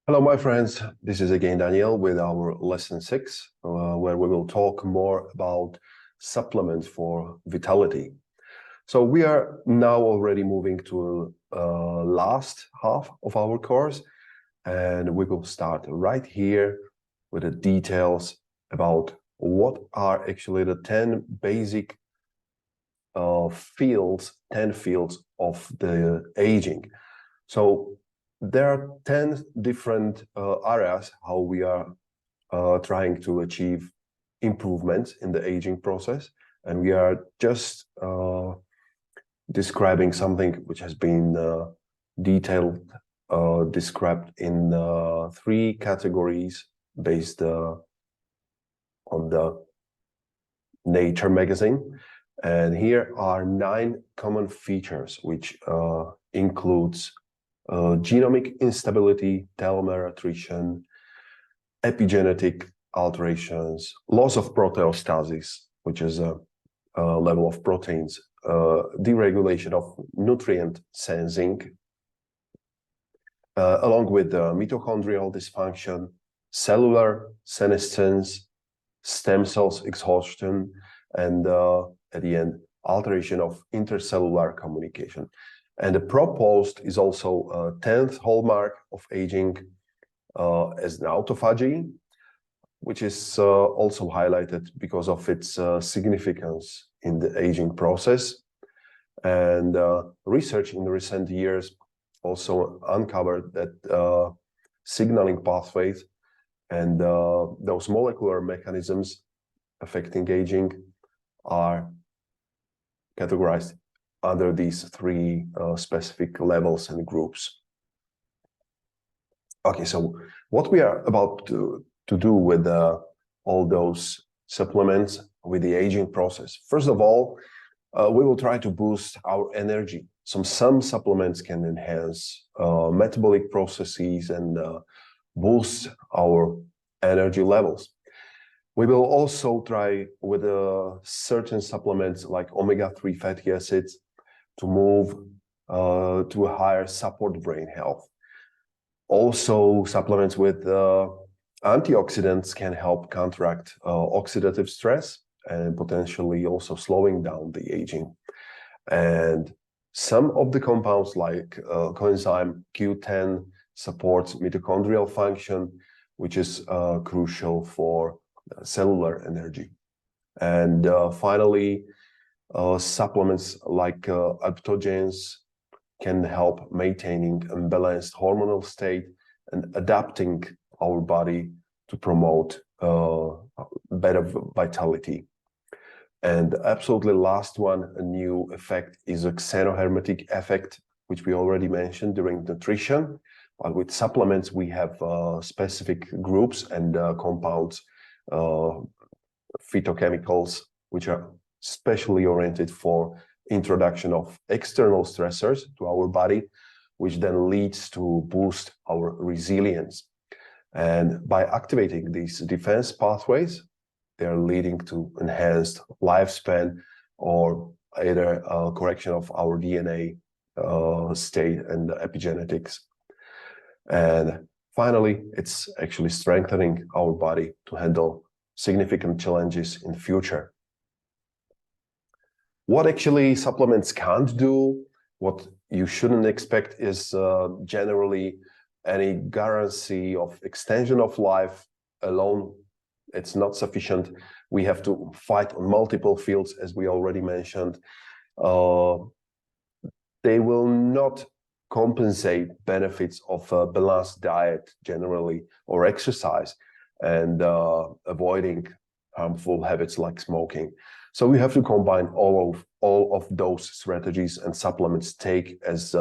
Hello, my friends. This is again Daniel with our lesson 6, where we will talk more about supplements for vitality. So we are now already moving to last half of our course, and we will start right here with the details about what are actually the 10 basic fields, 10 fields of the aging. So there are 10 different areas how we are trying to achieve improvements in the aging process. And we are just describing something which has been described in 3 categories based on the Nature magazine. And here are 9 common features, which includes genomic instability, telomere attrition, epigenetic alterations, loss of proteostasis, which is a level of proteins, deregulation of nutrient sensing, along with mitochondrial dysfunction, cellular senescence, stem cells exhaustion, and at the end, alteration of intercellular communication. And the proposed is also a 10th hallmark of aging as an autophagy, which is also highlighted because of its significance in the aging process. And research in the recent years also uncovered that signaling pathways and those molecular mechanisms affecting aging are categorized under these 3 specific levels and groups. Okay, so what we are about to do with all those supplements with the aging process. First of all, we will try to boost our energy. Some supplements can enhance metabolic processes and boost our energy levels. We will also try with certain supplements like omega-3 fatty acids to move to a higher support brain health. Also, supplements with antioxidants can help counteract oxidative stress and potentially also slowing down the aging. And some of the compounds like coenzyme Q10 supports mitochondrial function, which is crucial for cellular energy. And finally, supplements like adaptogens can help maintaining a balanced hormonal state and adapting our body to promote better vitality. And absolutely last one, a new effect is a xenohermetic effect, which we already mentioned during nutrition. But with supplements, we have specific groups and compounds, phytochemicals, which are specially oriented for introduction of external stressors to our body, which then leads to boost our resilience. And by activating these defense pathways, they are leading to enhanced lifespan or either correction of our DNA state and epigenetics. And finally, it's actually strengthening our body to handle significant challenges in future. What actually supplements can't do, what you shouldn't expect is generally any guarantee of extension of life alone. It's not sufficient. We have to fight on multiple fields, as we already mentioned. They will not compensate benefits of a balanced diet generally, or exercise, and avoiding harmful habits like smoking. So we have to combine all of those strategies, and supplements take as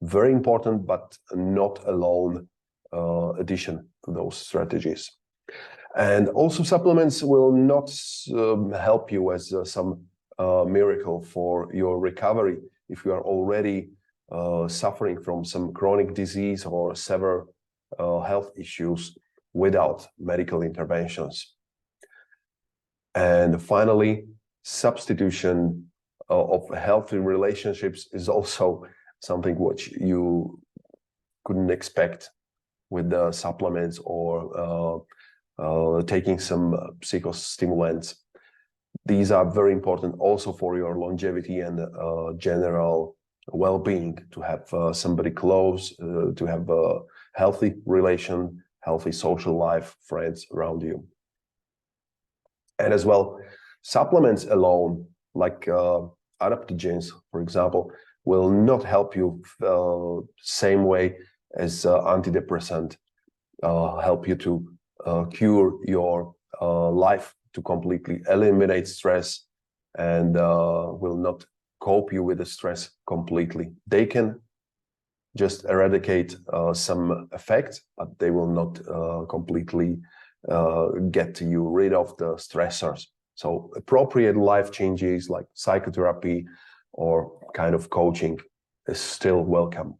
very important, but not alone addition to those strategies. And also supplements will not help you as some miracle for your recovery if you are already suffering from some chronic disease or severe health issues without medical interventions. And finally, substitution of healthy relationships is also something which you couldn't expect with the supplements or taking some psychostimulants. These are very important also for your longevity and general well-being, to have somebody close, to have a healthy relation, healthy social life, friends around you. And as well, supplements alone, like adaptogens, for example, will not help you same way as antidepressant help you to cure your life, to completely eliminate stress, and will not cope you with the stress completely. They can just eradicate some effects, but they will not completely get you rid of the stressors. So appropriate life changes like psychotherapy or kind of coaching is still welcome.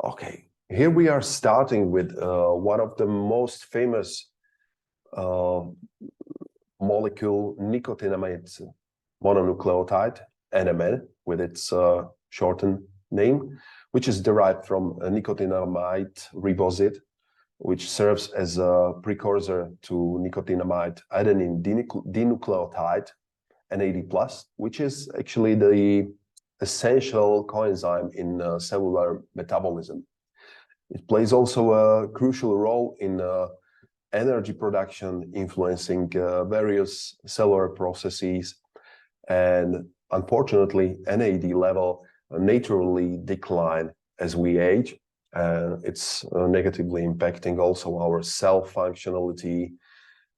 Okay, here we are starting with one of the most famous molecule, nicotinamide mononucleotide, NMN, with its shortened name, which is derived from a nicotinamide ribosid, which serves as a precursor to nicotinamide adenine dinucleotide, NAD+, which is actually the essential coenzyme in cellular metabolism. It plays also a crucial role in energy production, influencing various cellular processes. And unfortunately, NAD level naturally decline as we age. It's negatively impacting also our cell functionality,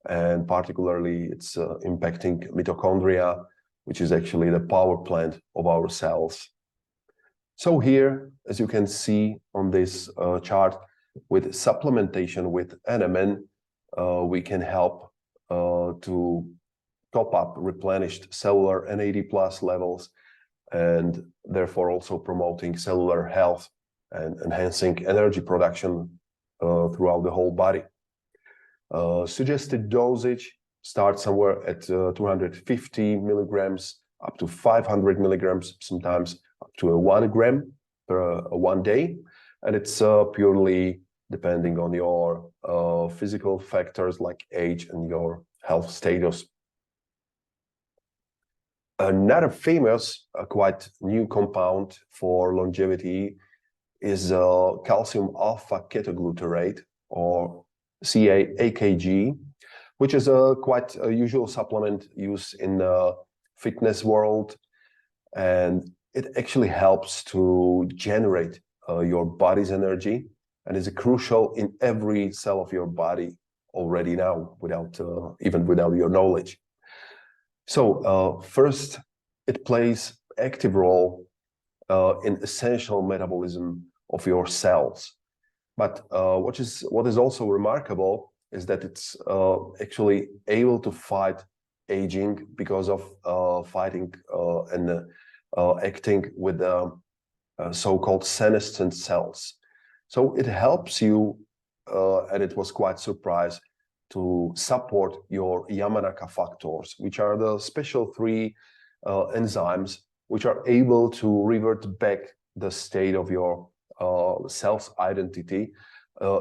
and particularly it's impacting mitochondria, which is actually the power plant of our cells. So here, as you can see on this chart, with supplementation with NMN, we can help to top up replenished cellular NAD+ levels, and therefore also promoting cellular health and enhancing energy production throughout the whole body. Suggested dosage starts somewhere at 250 milligrams up to 500 milligrams, sometimes up to 1 gram per 1 day. And it's purely depending on your physical factors like age and your health status. Another famous, quite new compound for longevity is calcium alpha ketoglutarate, or CA-AKG, which is a quite usual supplement used in the fitness world, and it actually helps to generate your body's energy, and is crucial in every cell of your body already now, without even without your knowledge. So first, it plays active role in essential metabolism of your cells. But what is also remarkable is that it's actually able to fight aging because of fighting and acting with so-called senescent cells. So it helps you, and it was quite surprised, to support your Yamanaka factors, which are the special 3 enzymes which are able to revert back the state of your cell's identity,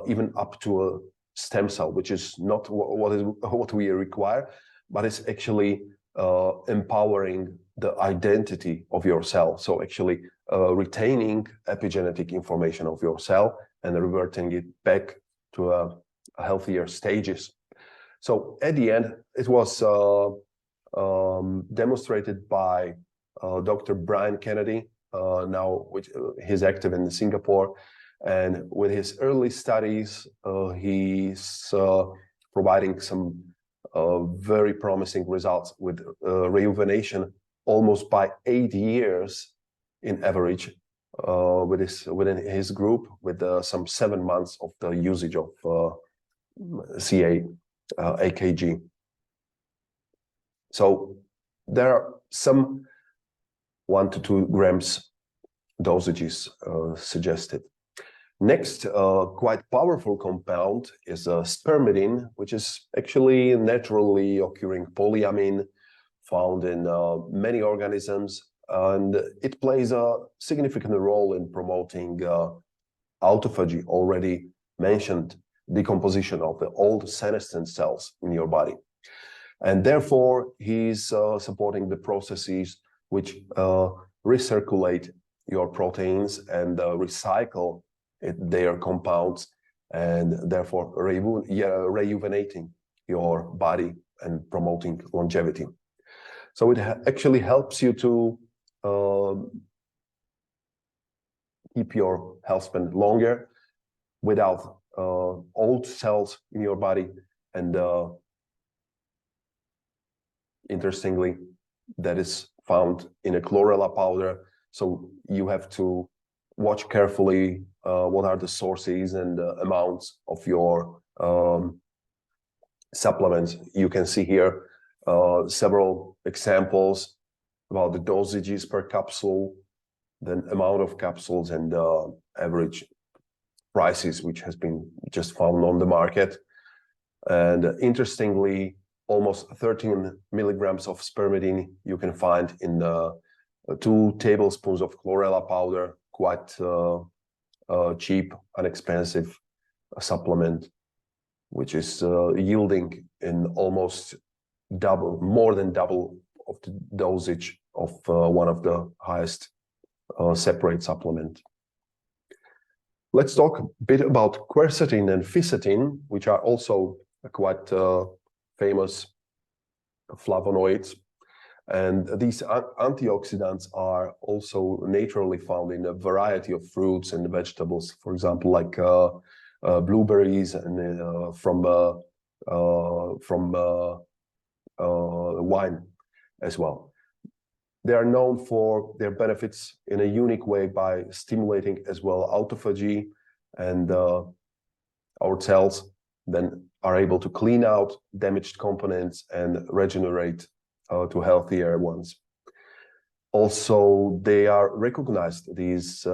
even up to a stem cell, which is not what we require, but it's actually empowering the identity of your cell. So actually retaining epigenetic information of your cell and reverting it back to a healthier stages. So at the end, it was demonstrated by Dr. Brian Kennedy, now he's active in Singapore, and with his early studies, he's providing some very promising results with rejuvenation almost by 8 years in average within his group, with some 7 months of the usage of CA-AKG. So there are some 1 to 2 grams dosages suggested. Next, quite powerful compound is spermidine, which is actually a naturally occurring polyamine found in many organisms, and it plays a significant role in promoting autophagy, already mentioned decomposition of the old senescence cells in your body. And therefore, he's supporting the processes which recirculate your proteins and recycle their compounds, and therefore rejuvenating your body and promoting longevity. So it actually helps you to keep your health span longer without old cells in your body. And interestingly, that is found in a chlorella powder. So you have to watch carefully what are the sources and amounts of your supplements. You can see here several examples about the dosages per capsule, the amount of capsules, and average prices, which has been just found on the market. And interestingly, almost 13 milligrams of spermidine you can find in 2 tablespoons of chlorella powder, quite cheap, inexpensive supplement, which is yielding in almost more than double of the dosage of one of the highest separate supplement. Let's talk a bit about quercetin and fisetin, which are also quite famous flavonoids. And these antioxidants are also naturally found in a variety of fruits and vegetables, for example, like blueberries and from wine as well. They are known for their benefits in a unique way by stimulating as well autophagy, and our cells then are able to clean out damaged components and regenerate to healthier ones. Also, they are recognized, these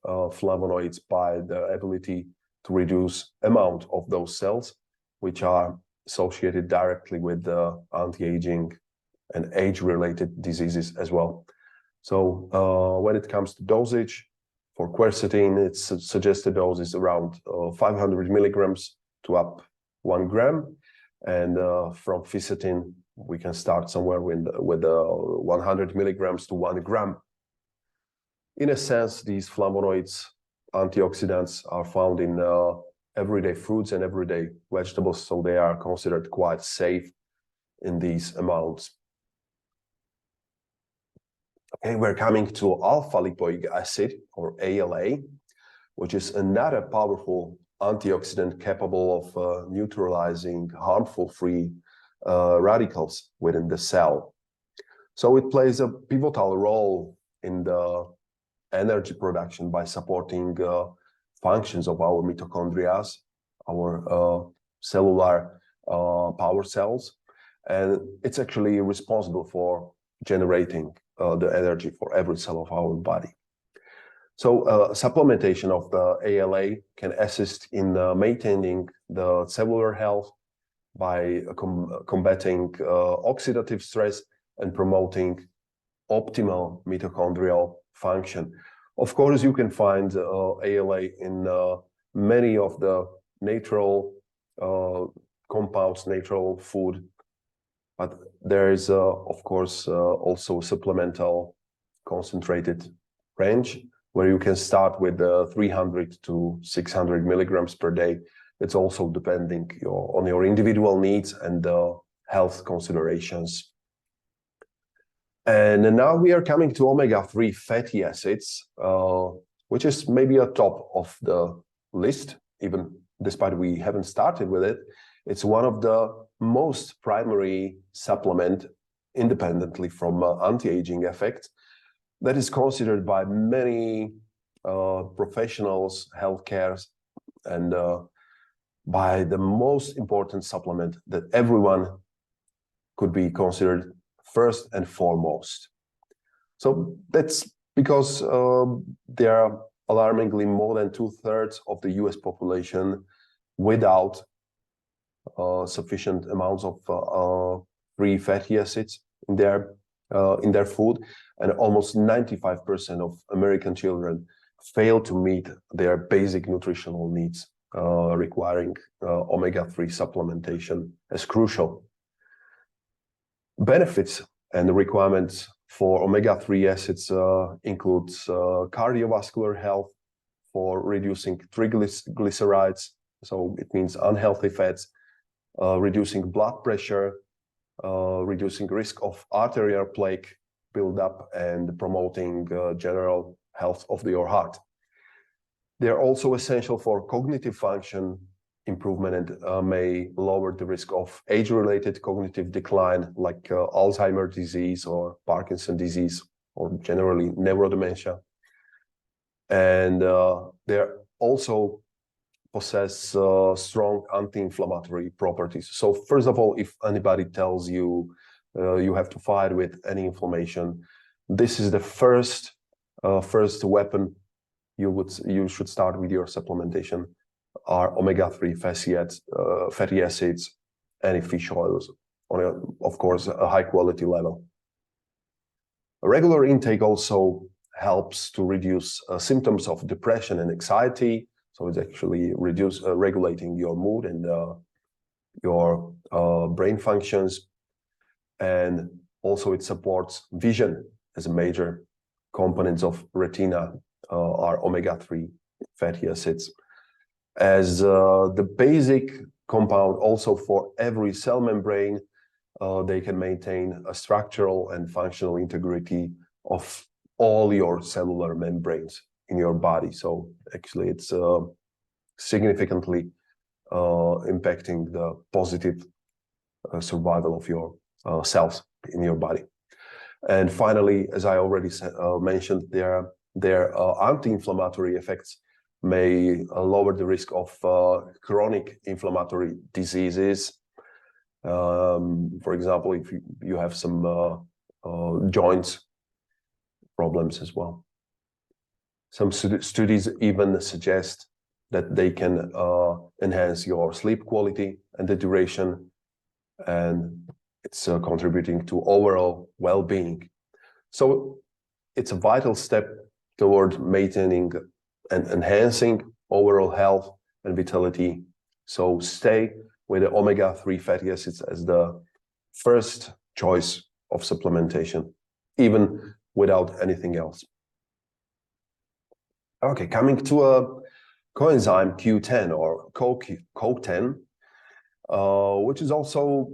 flavonoids, by the ability to reduce amount of those cells, which are associated directly with anti-aging and age-related diseases as well. So when it comes to dosage, for quercetin, its suggested dose is around 500 milligrams to up 1 gram. And from fisetin, we can start somewhere with 100 milligrams to 1 gram. In a sense, these flavonoids, antioxidants, are found in everyday fruits and everyday vegetables, so they are considered quite safe in these amounts. Okay, we're coming to alpha lipoic acid, or ALA, which is another powerful antioxidant capable of neutralizing harmful free radicals within the cell. So it plays a pivotal role in the energy production by supporting functions of our mitochondria, our cellular power cells, and it's actually responsible for generating the energy for every cell of our body. So supplementation of the ALA can assist in maintaining the cellular health by combating oxidative stress and promoting optimal mitochondrial function. Of course, you can find ALA in many of the natural compounds, natural food, but there is, of course, also supplemental concentrated range where you can start with 300 to 600 milligrams per day. It's also depending on your individual needs and health considerations. And now we are coming to omega-3 fatty acids, which is maybe a top of the list, even despite we haven't started with it. It's one of the most primary supplement, independently from anti-aging effects, that is considered by many professionals, healthcare, and by the most important supplement that everyone could be considered first and foremost. So that's because there are alarmingly more than 2/3 of the US population without sufficient amounts of free fatty acids in their food, and almost 95% of American children fail to meet their basic nutritional needs requiring omega-3 supplementation as crucial. Benefits and requirements for omega-3 acids includes cardiovascular health, for reducing triglycerides, so it means unhealthy fats, reducing blood pressure, reducing risk of arterial plaque buildup, and promoting general health of your heart. They're also essential for cognitive function improvement and may lower the risk of age-related cognitive decline like Alzheimer's disease or Parkinson's disease, or generally neurodementia. And they also possess strong anti-inflammatory properties. So first of all, if anybody tells you you have to fight with any inflammation, this is the first weapon you should start with your supplementation, are omega-3 fatty acids, and fish oils on of course a high quality level. A regular intake also helps to reduce symptoms of depression and anxiety. So it's actually regulating your mood and your brain functions. And also it supports vision, as a major components of retina are omega-3 fatty acids. As the basic compound also for every cell membrane, they can maintain a structural and functional integrity of all your cellular membranes in your body. So actually it's significantly impacting the positive survival of your cells in your body. And finally, as I already mentioned, their anti-inflammatory effects may lower the risk of chronic inflammatory diseases. For example, if you have some joints problems as well. Some studies even suggest that they can enhance your sleep quality and the duration, and it's contributing to overall well-being. So it's a vital step toward maintaining and enhancing overall health and vitality. So stay with the omega-3 fatty acids as the first choice of supplementation, even without anything else. Okay, coming to a coenzyme Q10 or CoQ10, which is also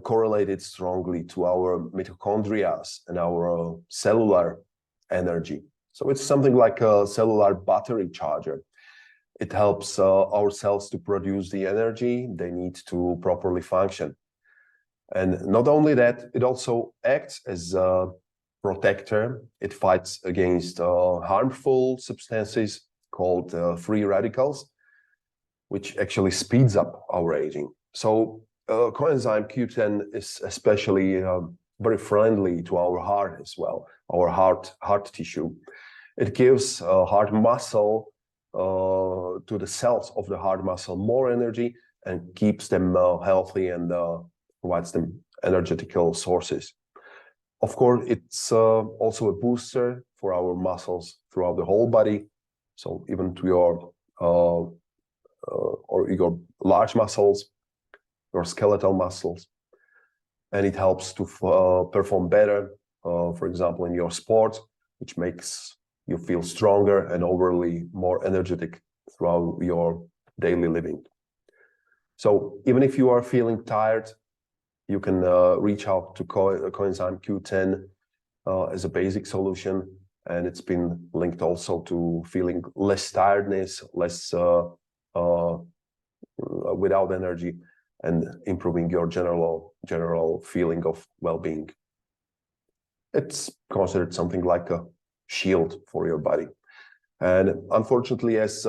correlated strongly to our mitochondria and our cellular energy. So it's something like a cellular battery charger. It helps our cells to produce the energy they need to properly function. And not only that, it also acts as a protector. It fights against harmful substances called free radicals, which actually speeds up our aging. So coenzyme Q10 is especially very friendly to our heart as well, our heart tissue. It gives heart muscle to the cells of the heart muscle more energy and keeps them healthy and provides them energetical sources. Of course, it's also a booster for our muscles throughout the whole body. So even to your or your large muscles, your skeletal muscles, and it helps to perform better, for example, in your sport, which makes you feel stronger and overly more energetic throughout your daily living. So even if you are feeling tired, you can reach out to coenzyme Q10 as a basic solution, and it's been linked also to feeling less tiredness, less without energy, and improving your general feeling of well-being. It's considered something like a shield for your body. And unfortunately, as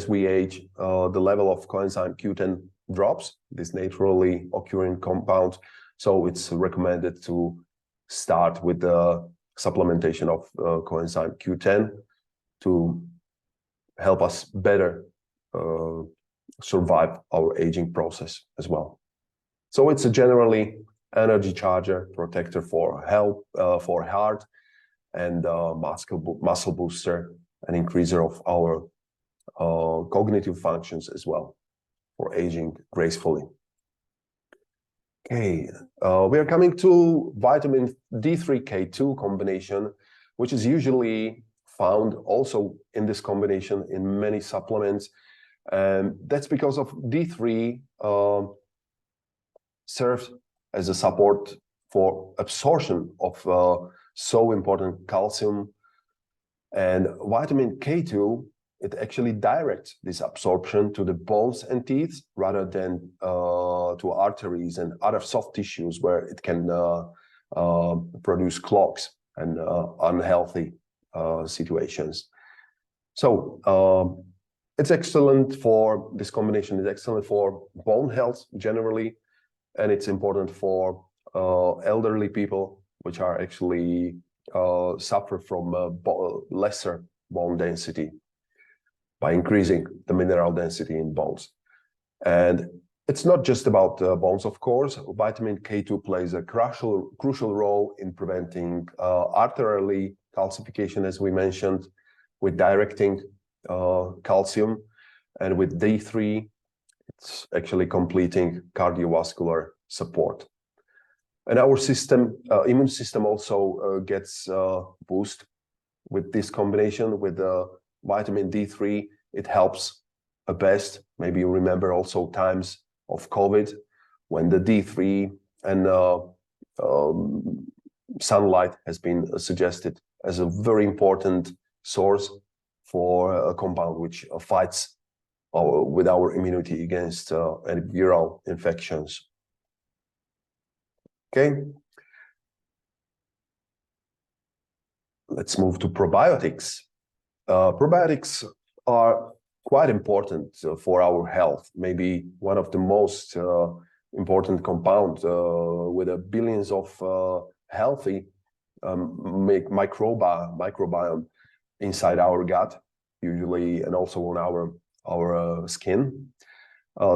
we age, the level of coenzyme Q10 drops, this naturally occurring compound. So it's recommended to start with the supplementation of coenzyme Q10 to help us better survive our aging process as well. So it's a generally energy charger, protector for health, for heart, and muscle booster, and increaser of our cognitive functions as well, for aging gracefully. Okay, we are coming to vitamin D3K2 combination, which is usually found also in this combination in many supplements. And that's because of D3 serves as a support for absorption of so important calcium. And vitamin K2, it actually directs this absorption to the bones and teeth rather than to arteries and other soft tissues where it can produce clogs and unhealthy situations. So it's excellent for, this combination is excellent for bone health generally, and it's important for elderly people, which are actually suffer from lesser bone density by increasing the mineral density in bones. And it's not just about bones, of course. Vitamin K2 plays a crucial role in preventing arterial calcification, as we mentioned, with directing calcium, and with D3, it's actually completing cardiovascular support. And our system, immune system also gets boost with this combination with vitamin D3. It helps best. Maybe you remember also times of COVID when the D3 and sunlight has been suggested as a very important source for a compound which fights with our immunity against any viral infections. Okay, let's move to probiotics. Probiotics are quite important for our health, maybe one of the most important compounds with billions of healthy microbiome inside our gut, usually, and also on our skin.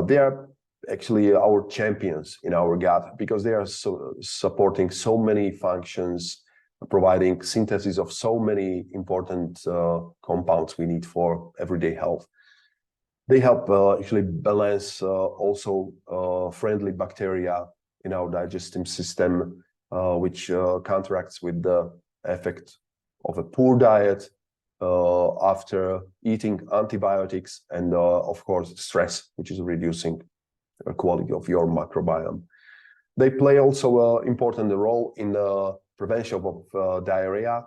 They are actually our champions in our gut because they are supporting so many functions, providing synthesis of so many important compounds we need for everyday health. They help actually balance also friendly bacteria in our digestive system, which counteracts with the effect of a poor diet after eating antibiotics, and of course stress, which is reducing the quality of your microbiome. They play also an important role in the prevention of diarrhea,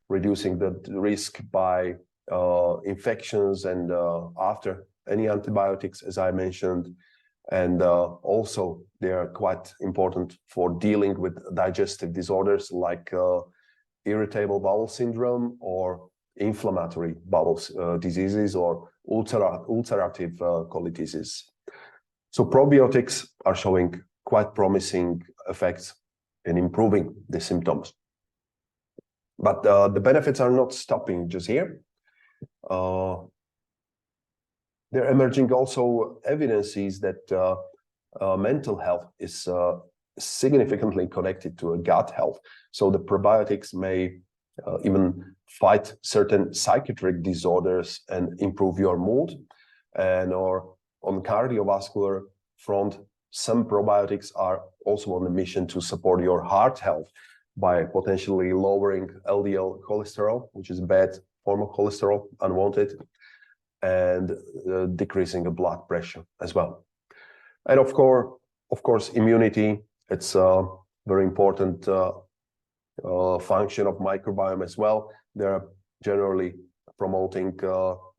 reducing the risk by infections and after any antibiotics, as I mentioned. And also they are quite important for dealing with digestive disorders like irritable bowel syndrome or inflammatory bowel diseases or ulcerative colitis. So probiotics are showing quite promising effects in improving the symptoms. But the benefits are not stopping just here. There are emerging also evidences that mental health is significantly connected to a gut health. So the probiotics may even fight certain psychiatric disorders and improve your mood. And or on cardiovascular front, some probiotics are also on a mission to support your heart health by potentially lowering LDL cholesterol, which is a bad form of cholesterol, unwanted, and decreasing the blood pressure as well. And of course, immunity, it's a very important function of microbiome as well. They're generally promoting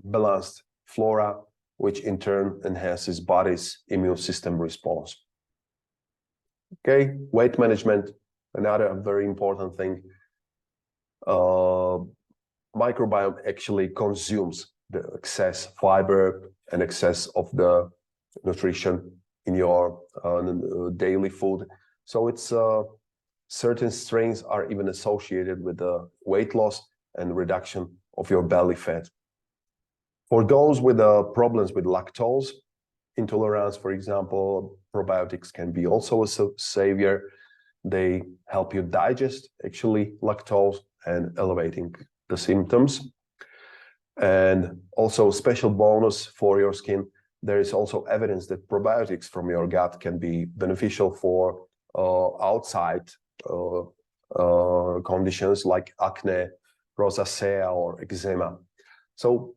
balanced flora, which in turn enhances body's immune system response. Okay, weight management, another very important thing. Microbiome actually consumes the excess fiber and excess of the nutrition in your daily food. So it's certain strains are even associated with the weight loss and reduction of your belly fat. For those with problems with lactose intolerance, for example, probiotics can be also a savior. They help you digest actually lactose and elevating the symptoms. And also special bonus for your skin, there is also evidence that probiotics from your gut can be beneficial for outside conditions like acne, rosacea, or eczema. So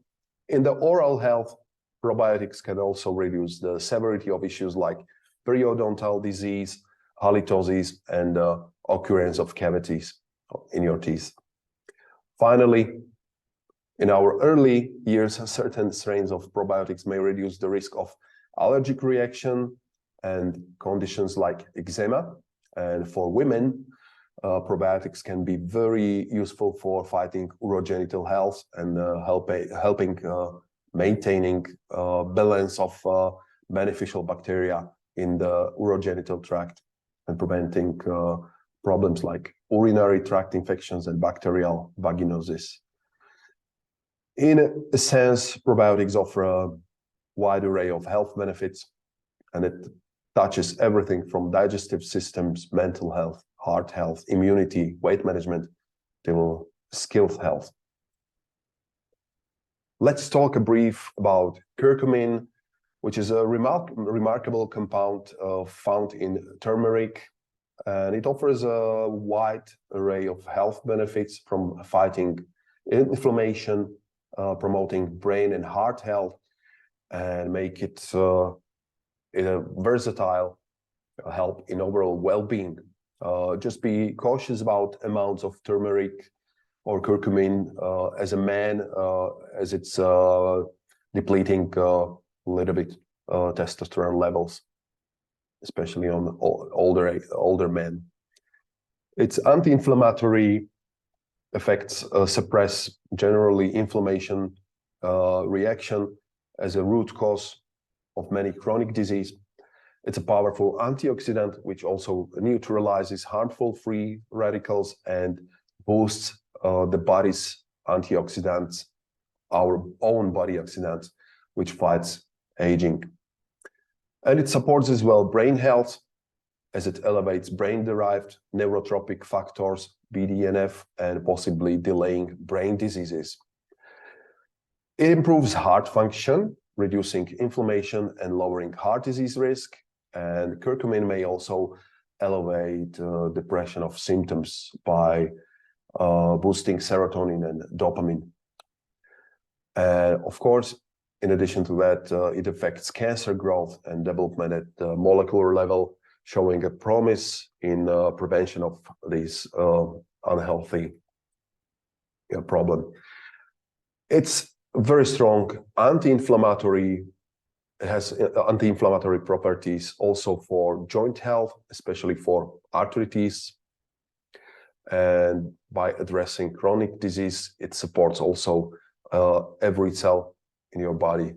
in the oral health, probiotics can also reduce the severity of issues like periodontal disease, halitosis, and occurrence of cavities in your teeth. Finally, in our early years, certain strains of probiotics may reduce the risk of allergic reaction and conditions like eczema. And for women, probiotics can be very useful for fighting urogenital health and helping maintaining balance of beneficial bacteria in the urogenital tract and preventing problems like urinary tract infections and bacterial vaginosis. In a sense, probiotics offer a wide array of health benefits, and it touches everything from digestive systems, mental health, heart health, immunity, weight management, to skills health. Let's talk a brief about curcumin, which is a remarkable compound found in turmeric, and it offers a wide array of health benefits from fighting inflammation, promoting brain and heart health, and make it a versatile help in overall well-being. Just be cautious about amounts of turmeric or curcumin as a man, as it's depleting a little bit testosterone levels, especially on older men. Its anti-inflammatory effects suppress generally inflammation reaction as a root cause of many chronic disease. It's a powerful antioxidant, which also neutralizes harmful free radicals and boosts the body's antioxidants, our own body oxidants, which fights aging. And it supports as well brain health, as it elevates brain-derived neurotropic factors, BDNF, and possibly delaying brain diseases. It improves heart function, reducing inflammation and lowering heart disease risk. And curcumin may also elevate depression of symptoms by boosting serotonin and dopamine. And of course, in addition to that, it affects cancer growth and development at the molecular level, showing a promise in prevention of this unhealthy problem. It's very strong anti-inflammatory. It has anti-inflammatory properties also for joint health, especially for arthritis. And by addressing chronic disease, it supports also every cell in your body.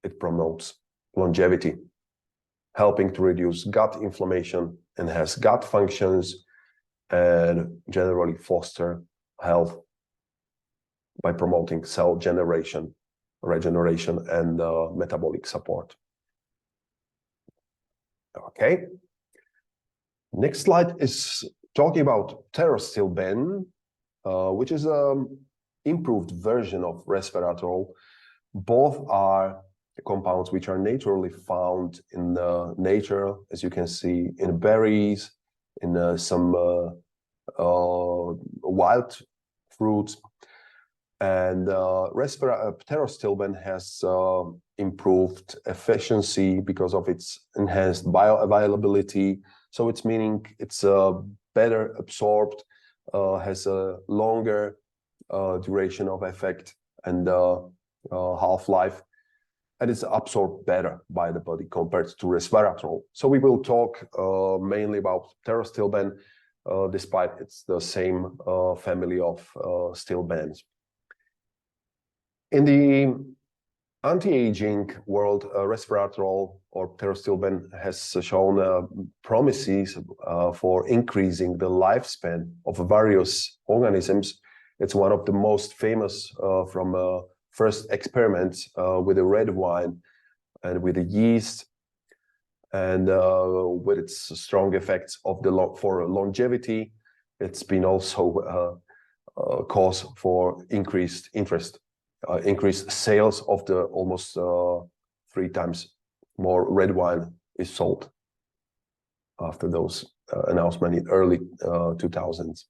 It promotes longevity, helping to reduce gut inflammation, enhance gut functions, and generally foster health by promoting cell generation, regeneration, and metabolic support. Okay. Next slide is talking about pterostilbene, which is an improved version of resveratrol. Both are compounds which are naturally found in nature, as you can see, in berries, in some wild fruits. And pterostilbene has improved efficiency because of its enhanced bioavailability. So it's meaning it's better absorbed, has a longer duration of effect and half-life, and it's absorbed better by the body compared to resveratrol. So we will talk mainly about pterostilbene, despite it's the same family of stilbenes. In the anti-aging world, resveratrol or pterostilbene has shown promises for increasing the lifespan of various organisms. It's one of the most famous from first experiments with the red wine and with the yeast, and with its strong effects of for longevity. It's been also a cause for increased interest increased sales of the almost 3 times more red wine is sold after those announcements in early 2000s.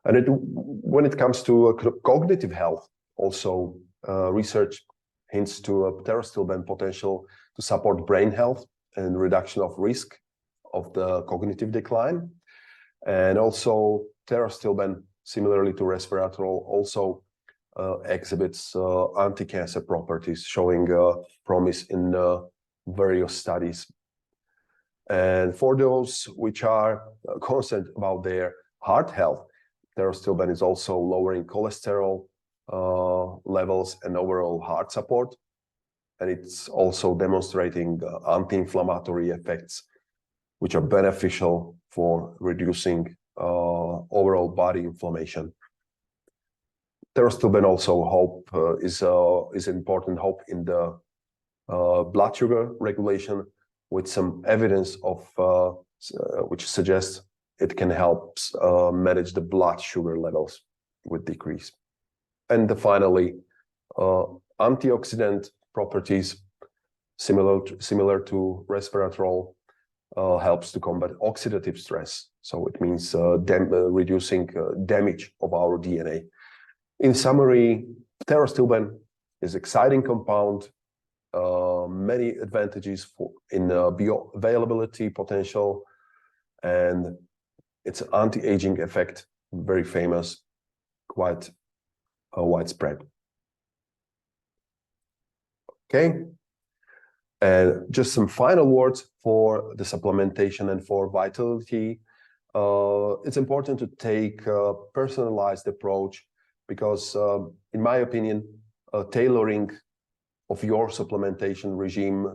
And when it comes to cognitive health, also research hints to a pterostilbene potential to support brain health and reduction of risk of the cognitive decline. And also pterostilbene, similarly to resveratrol, also exhibits anti-cancer properties, showing promise in various studies. And for those which are concerned about their heart health, pterostilbene is also lowering cholesterol levels and overall heart support. And it's also demonstrating anti-inflammatory effects, which are beneficial for reducing overall body inflammation. Pterostilbene also is important hope in the blood sugar regulation, with some evidence of which suggests it can help manage the blood sugar levels with decrease. And finally, antioxidant properties similar to resveratrol helps to combat oxidative stress. So it means reducing damage of our DNA. In summary, pterostilbene is an exciting compound, many advantages in bioavailability potential, and its anti-aging effect, very famous, quite widespread. Okay, and just some final words for the supplementation and for vitality. It's important to take a personalized approach because, in my opinion, tailoring of your supplementation regime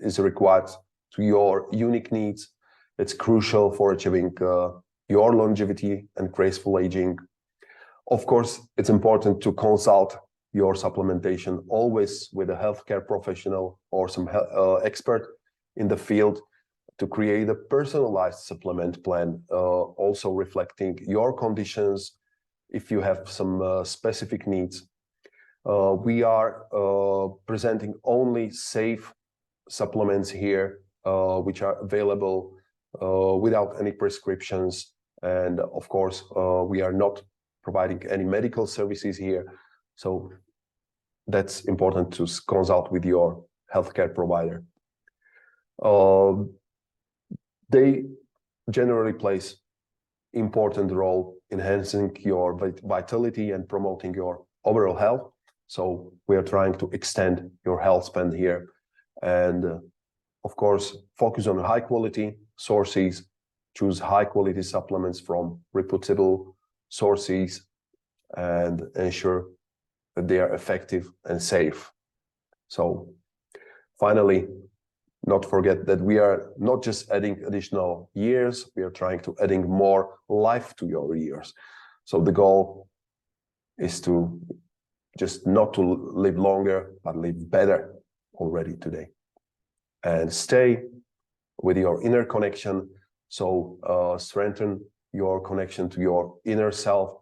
is required to your unique needs. It's crucial for achieving your longevity and graceful aging. Of course, it's important to consult your supplementation always with a healthcare professional or some expert in the field to create a personalized supplement plan, also reflecting your conditions if you have some specific needs. We are presenting only safe supplements here, which are available without any prescriptions. And of course, we are not providing any medical services here. So that's important to consult with your healthcare provider. They generally plays important role enhancing your vitality and promoting your overall health. So we are trying to extend your health span here. And of course, focus on high quality sources, choose high quality supplements from reputable sources, and ensure that they are effective and safe. So finally, not forget that we are not just adding additional years, we are trying to adding more life to your years. So the goal is to just not to live longer, but live better already today. And stay with your inner connection. So strengthen your connection to your inner self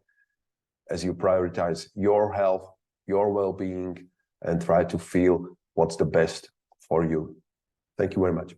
as you prioritize your health, your well-being, and try to feel what's the best for you. Thank you very much.